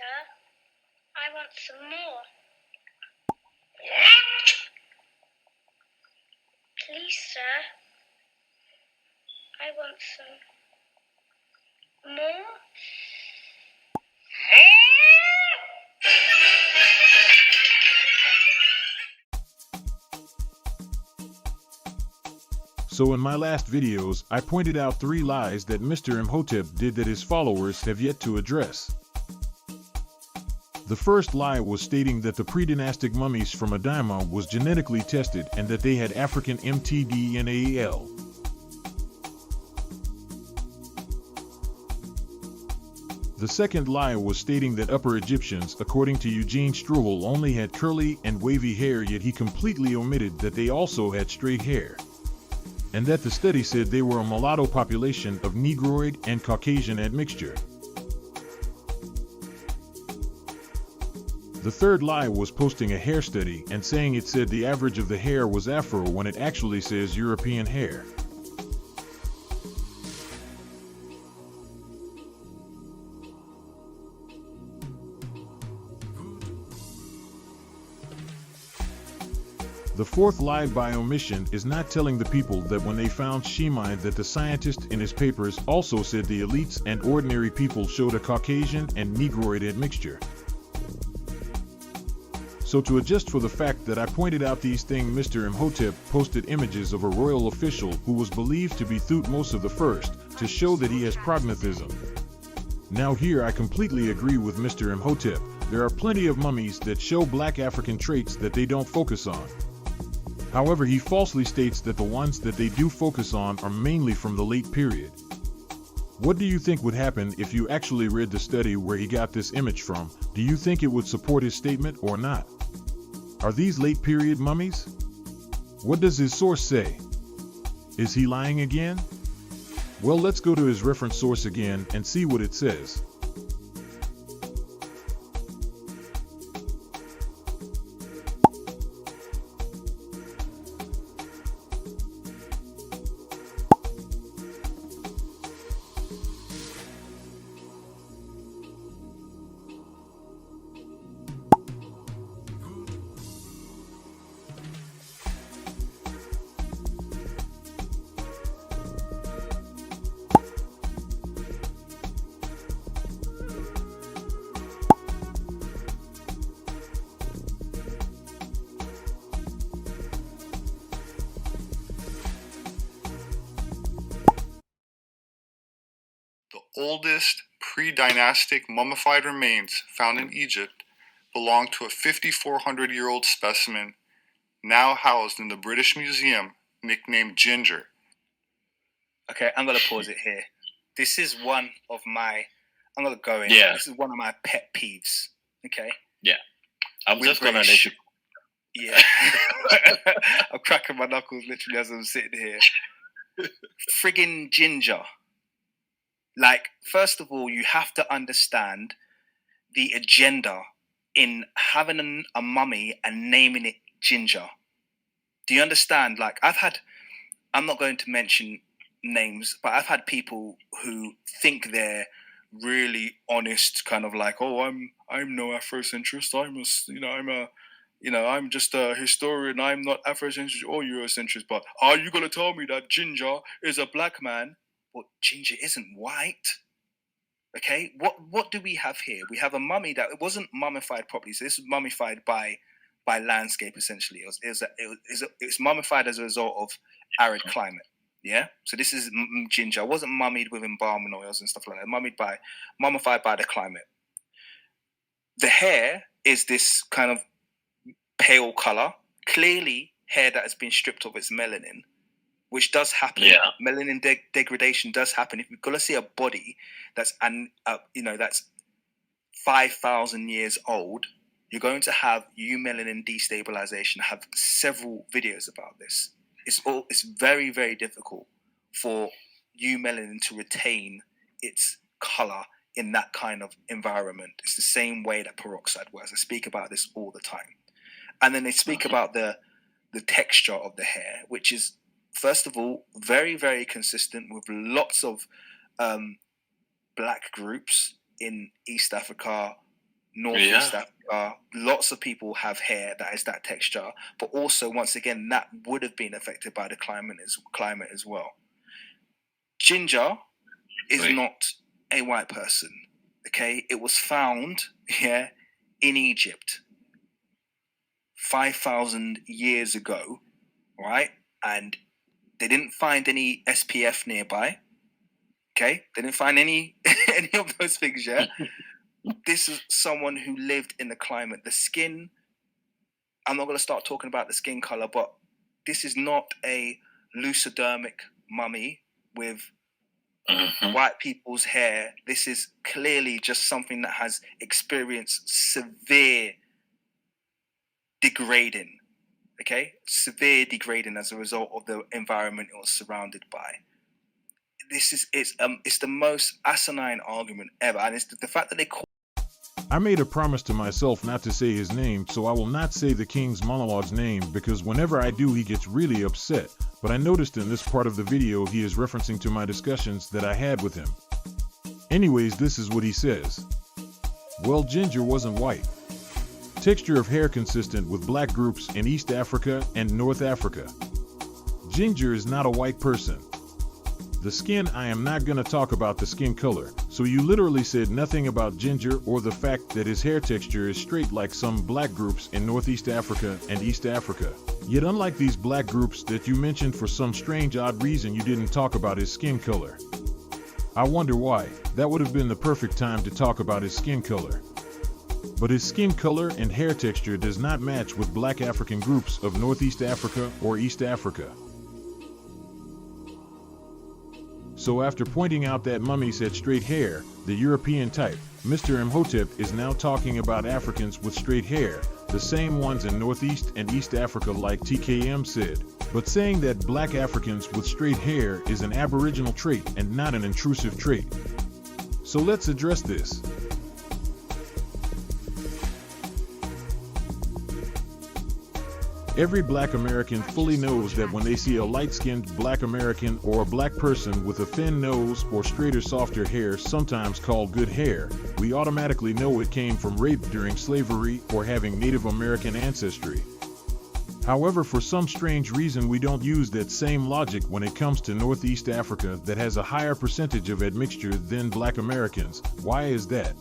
sir. I want some more. Please, sir. I want some more. So in my last videos, I pointed out 3 lies that Mr. Imhotep did that his followers have yet to address. The first lie was stating that the predynastic mummies from Adima was genetically tested and that they had African mtDNAL. The second lie was stating that Upper Egyptians, according to Eugene Struwel, only had curly and wavy hair, yet he completely omitted that they also had straight hair, and that the study said they were a mulatto population of Negroid and Caucasian admixture. The third lie was posting a hair study and saying it said the average of the hair was Afro when it actually says European hair. The fourth lie by omission is not telling the people that when they found Shemai, that the scientist in his papers also said the elites and ordinary people showed a Caucasian and Negroid admixture. So to adjust for the fact that I pointed out these things, Mr. Imhotep posted images of a royal official who was believed to be Thutmose I to show that he has prognathism. Now here I completely agree with Mr. Imhotep. There are plenty of mummies that show black African traits that they don't focus on. However, he falsely states that the ones that they do focus on are mainly from the late period. What do you think would happen if you actually read the study where he got this image from? Do you think it would support his statement or not? Are these late period mummies? What does his source say? Is he lying again? Well, let's go to his reference source again and see what it says. The oldest pre-dynastic mummified remains found in Egypt belong to a 5,400-year-old specimen now housed in the British Museum, nicknamed Ginger. Okay, I'm going to pause it here. This is one of my... I'm going to go in. Yeah. This is one of my pet peeves. Okay? Yeah. I'm We're just going to let British. you... Yeah. I'm cracking my knuckles literally as I'm sitting here. Friggin' Ginger. Like, first of all, you have to understand the agenda in having a mummy and naming it Ginger. Do you understand? Like, I'm not going to mention names, but I've had people who think they're really honest, kind of like, oh, I'm no Afrocentrist. I'm just a historian. I'm not Afrocentrist or Eurocentrist. But are you going to tell me that Ginger is a black man? Well, Ginger isn't white. Okay, what do we have here? We have a mummy that it wasn't mummified properly. So this was mummified by landscape essentially. It was mummified as a result of arid climate. Yeah. So this is Ginger. It wasn't mummied with embalming oils and stuff like that. Mummified by the climate. The hair is this kind of pale color, clearly hair that has been stripped of its melanin, which does happen. Yeah. Melanin degradation does happen. If you've got to see a body that's that's 5,000 years old, you're going to have eumelanin destabilization. I have several videos about this. It's very, very difficult for eumelanin to retain its color in that kind of environment. It's the same way that peroxide works. I speak about this all the time. And then they speak about the texture of the hair, which is, first of all, very, very consistent with lots of black groups in East Africa, Northeast Africa. Lots of people have hair that is that texture, but also, once again, that would have been affected by the climate as well. Ginger is not a white person, okay? It was found in Egypt 5,000 years ago, right? And they didn't find any SPF nearby, okay? They didn't find any of those things yet. This is someone who lived in the climate. The skin, I'm not going to start talking about the skin color, but this is not a lucidermic mummy with white people's hair. This is clearly just something that has experienced severe degrading, okay? Severe degrading as a result of the environment it was surrounded by. It's the most asinine argument ever, and it's the fact that they call. I made a promise to myself not to say his name, so I will not say the King's monologue's name, because whenever I do he gets really upset, but I noticed in this part of the video he is referencing to my discussions that I had with him. Anyways, this is what he says. Well, Ginger wasn't white. Texture of hair consistent with black groups in East Africa and North Africa. Ginger is not a white person. The skin, I am not going to talk about the skin color, so you literally said nothing about Ginger or the fact that his hair texture is straight like some black groups in Northeast Africa and East Africa. Yet unlike these black groups that you mentioned, for some strange odd reason you didn't talk about his skin color. I wonder why. That would have been the perfect time to talk about his skin color. But his skin color and hair texture does not match with black African groups of Northeast Africa or East Africa. So after pointing out that mummies had straight hair, the European type, Mr Imhotep is now talking about Africans with straight hair, the same ones in Northeast and East Africa like TKM said, but saying that black Africans with straight hair is an aboriginal trait and not an intrusive trait. So let's address this. Every black American fully knows that when they see a light-skinned black American or a black person with a thin nose or straighter, softer hair, sometimes called good hair, we automatically know it came from rape during slavery or having Native American ancestry. However, for some strange reason, we don't use that same logic when it comes to Northeast Africa that has a higher percentage of admixture than black Americans. Why is that?